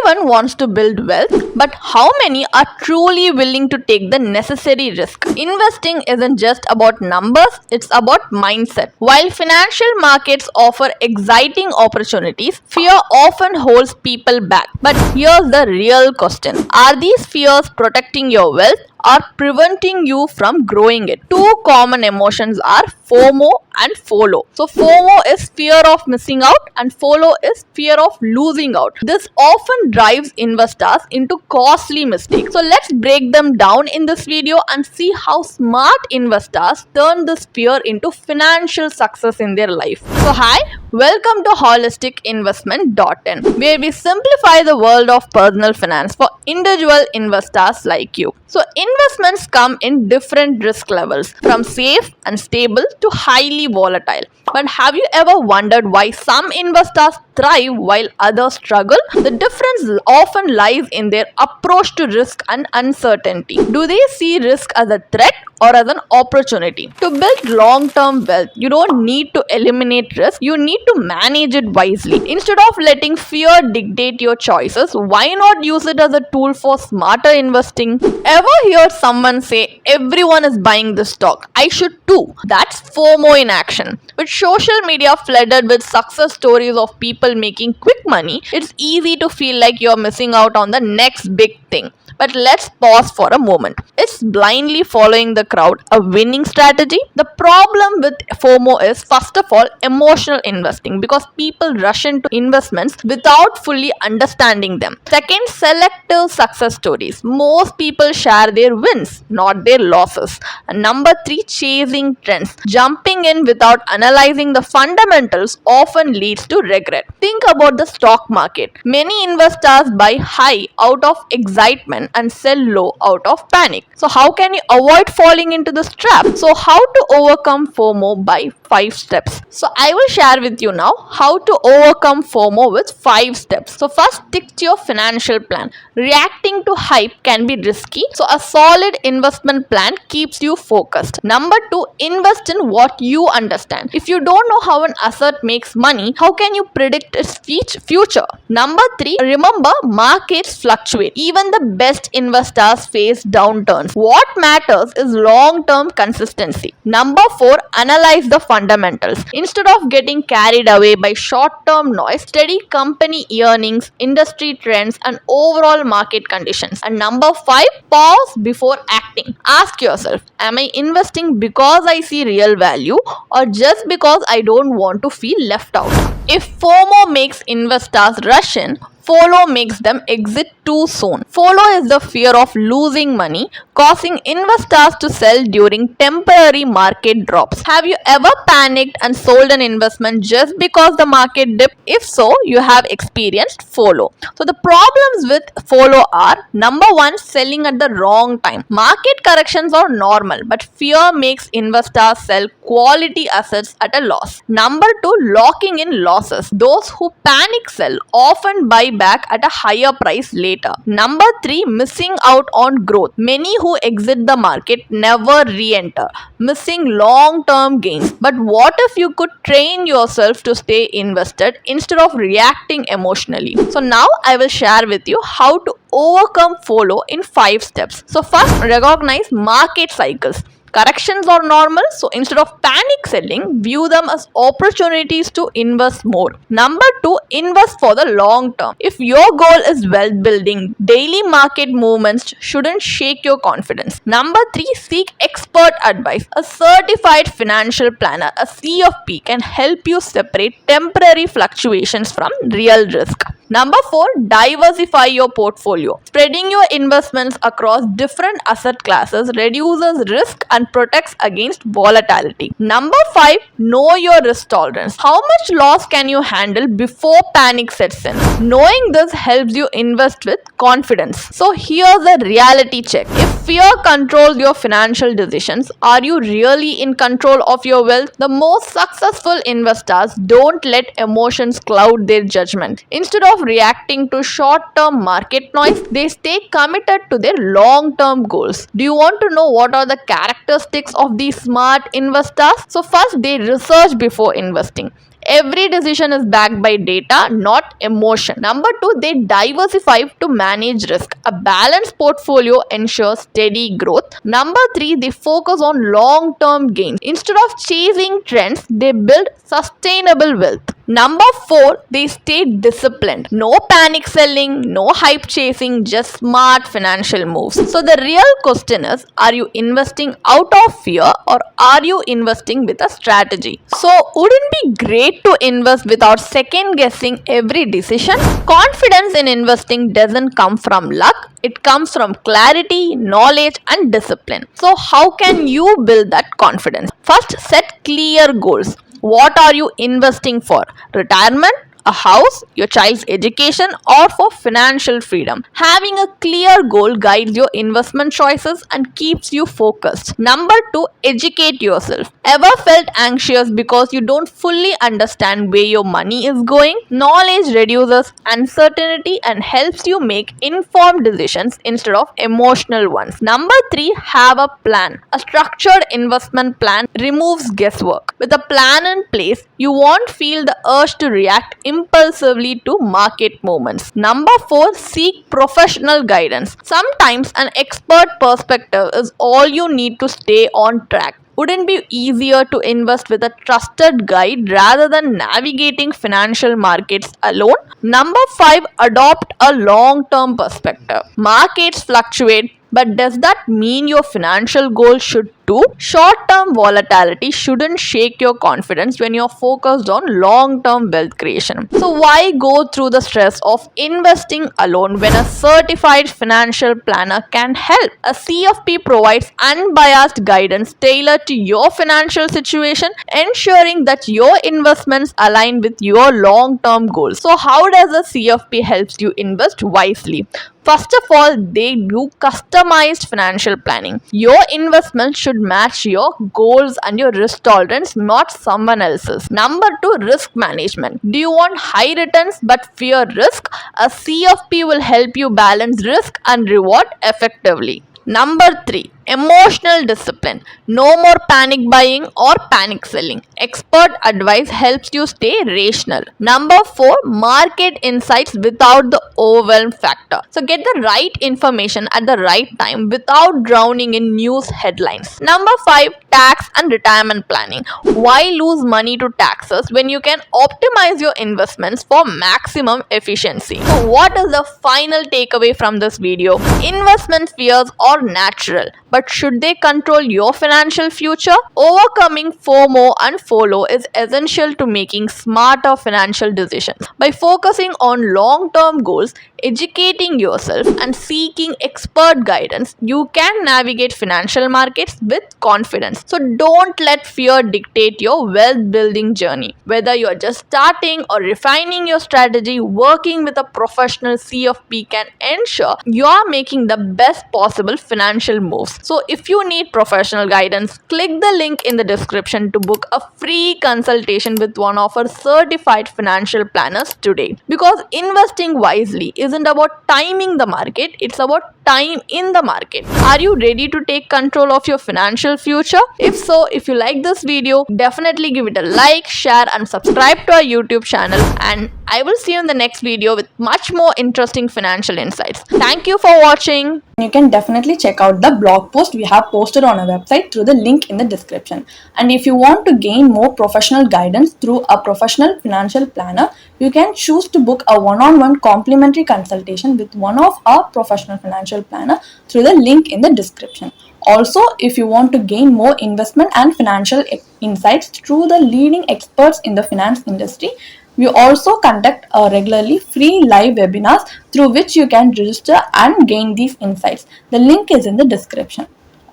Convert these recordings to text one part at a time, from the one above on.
Everyone wants to build wealth, but how many are truly willing to take the necessary risk? Investing isn't just about numbers, it's about mindset. While financial markets offer exciting opportunities, fear often holds people back. But here's the real question. Are these fears protecting your wealth or preventing you from growing it? Two common emotions are FOMO and FOLO. So FOMO is fear of missing out and FOLO is fear of losing out. This often drives investors into costly mistakes. So let's break them down in this video and see how smart investors turn this fear into financial success in their life. So hi, welcome to holisticinvestment.in, where we simplify the world of personal finance for individual investors like you. So investments come in different risk levels, from safe and stable to highly volatile. But have you ever wondered why some investors thrive while others struggle? The difference often lies in their approach to risk and uncertainty. Do they see risk as a threat or as an opportunity? To build long-term wealth, you don't need to eliminate risk, you need to manage it wisely. Instead of letting fear dictate your choices, why not use it as a tool for smarter investing? Ever heard someone say, everyone is buying this stock, I should too? That's FOMO in action. With social media flooded with success stories of people making quick money, it's easy to feel like you're missing out on the next big thing. But let's pause for a moment. Is blindly following the crowd a winning strategy? The problem with FOMO is, first of all, emotional investing, because people rush into investments without fully understanding them. Second, selective success stories. Most people share their wins, not their losses. And number three, chasing trends. Jumping in without analyzing the fundamentals often leads to regret. Think about the stock market. Many investors buy high out of excitement and sell low out of panic. So how can you avoid falling into this trap? So how to overcome FOMO by 5 steps. So I will share with you now how to overcome FOMO with 5 steps. So first, stick to your financial plan. Reacting to hype can be risky, so a solid investment plan keeps you focused. Number 2, invest in what you understand. If you don't know how an asset makes money, how can you predict its future? Number 3, remember, markets fluctuate. Even the best investors face downturns. What matters is long-term consistency. Number 4, analyze the fundamentals. Instead of getting carried away by short-term noise, study company earnings, industry trends, and overall market conditions. And number 5, pause before acting. Ask yourself, am I investing because I see real value or just because I don't want to feel left out? If FOMO makes investors rush in, FOLO makes them exit too soon. FOLO is the fear of losing money, causing investors to sell during temporary market drops. Have you ever panicked and sold an investment just because the market dipped? If so, you have experienced FOLO. So the problems with FOLO are: number 1, selling at the wrong time. Market corrections are normal, but fear makes investors sell quality assets at a loss. Number 2, locking in losses. Those who panic sell often buy back at a higher price later. Number 3, missing out on growth. Many who exit the market never re-enter, missing long-term gains. But what if you could train yourself to stay invested instead of reacting emotionally? So now I will share with you how to overcome FOLO in 5 steps. So first, recognize market cycles. Corrections are normal, so instead of panic selling, view them as opportunities to invest more. Number 2, invest for the long term. If your goal is wealth building, daily market movements shouldn't shake your confidence. Number 3, seek expert advice. A certified financial planner, a CFP, can help you separate temporary fluctuations from real risk. Number 4, diversify your portfolio. Spreading your investments across different asset classes reduces risk and protects against volatility. Number 5, know your risk tolerance. How much loss can you handle before panic sets in? Knowing this helps you invest with confidence. So here's a reality check. If fear controls your financial decisions, are you really in control of your wealth? The most successful investors don't let emotions cloud their judgment. Instead of reacting to short-term market noise, they stay committed to their long-term goals. Do you want to know what are the characteristics of these smart investors? So first, they research before investing. Every decision is backed by data, not emotion. Number two, they diversify to manage risk. A balanced portfolio ensures steady growth. Number three, they focus on long-term gains. Instead of chasing trends, they build sustainable wealth. Number four, they stay disciplined. No panic selling, no hype chasing, just smart financial moves. So the real question is, are you investing out of fear or are you investing with a strategy? So wouldn't it be great to invest without second guessing every decision? Confidence in investing doesn't come from luck. It comes from clarity, knowledge, and discipline. So how can you build that confidence? First, set clear goals. What are you investing for? Retirement, a house, your child's education, or for financial freedom? Having a clear goal guides your investment choices and keeps you focused. Number two, educate yourself. Ever felt anxious because you don't fully understand where your money is going? Knowledge reduces uncertainty and helps you make informed decisions instead of emotional ones. Number three, have a plan. A structured investment plan removes guesswork. With a plan in place, you won't feel the urge to react impulsively to market movements. Number four, seek professional guidance. Sometimes an expert perspective is all you need to stay on track. Wouldn't it be easier to invest with a trusted guide rather than navigating financial markets alone? Number five, adopt a long-term perspective. Markets fluctuate, but does that mean your financial goals should too? Short-term volatility shouldn't shake your confidence when you're focused on long-term wealth creation. So why go through the stress of investing alone when a certified financial planner can help? A CFP provides unbiased guidance tailored to your financial situation, ensuring that your investments align with your long-term goals. So how does a CFP helps you invest wisely? First of all, they do customized financial planning. Your investment should match your goals and your risk tolerance, not someone else's. Number two, risk management. Do you want high returns but fear risk? A CFP will help you balance risk and reward effectively. Number three, emotional discipline. No more panic buying or panic selling. Expert advice helps you stay rational. Number four, market insights without the overwhelm factor. So get the right information at the right time without drowning in news headlines. Number five, tax and retirement planning. Why lose money to taxes when you can optimize your investments for maximum efficiency? So what is the final takeaway from this video? Investment fears are natural, but should they control your financial future? Overcoming FOMO and FOLO is essential to making smarter financial decisions. By focusing on long-term goals, educating yourself, and seeking expert guidance, you can navigate financial markets with confidence. So don't let fear dictate your wealth building journey. Whether you're just starting or refining your strategy, working with a professional CFP can ensure you're making the best possible financial moves. So if you need professional guidance, click the link in the description to book a free consultation with one of our certified financial planners today. Because investing wisely isn't about timing the market, it's about time in the market. Are you ready to take control of your financial future? If so, if you like this video, definitely give it a like, share, and subscribe to our YouTube channel. And I will see you in the next video with much more interesting financial insights. Thank you for watching. You can definitely check out the blog post we have posted on our website through the link in the description. And if you want to gain more professional guidance through a professional financial planner, you can choose to book a one-on-one complimentary consultation with one of our professional financial planner through the link in the description. Also, if you want to gain more investment and financial insights through the leading experts in the finance industry, we also conduct regularly free live webinars through which you can register and gain these insights. The link is in the description.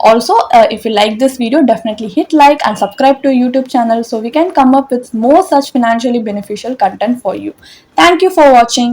Also, if you like this video, definitely hit like and subscribe to our YouTube channel so we can come up with more such financially beneficial content for you. Thank you for watching.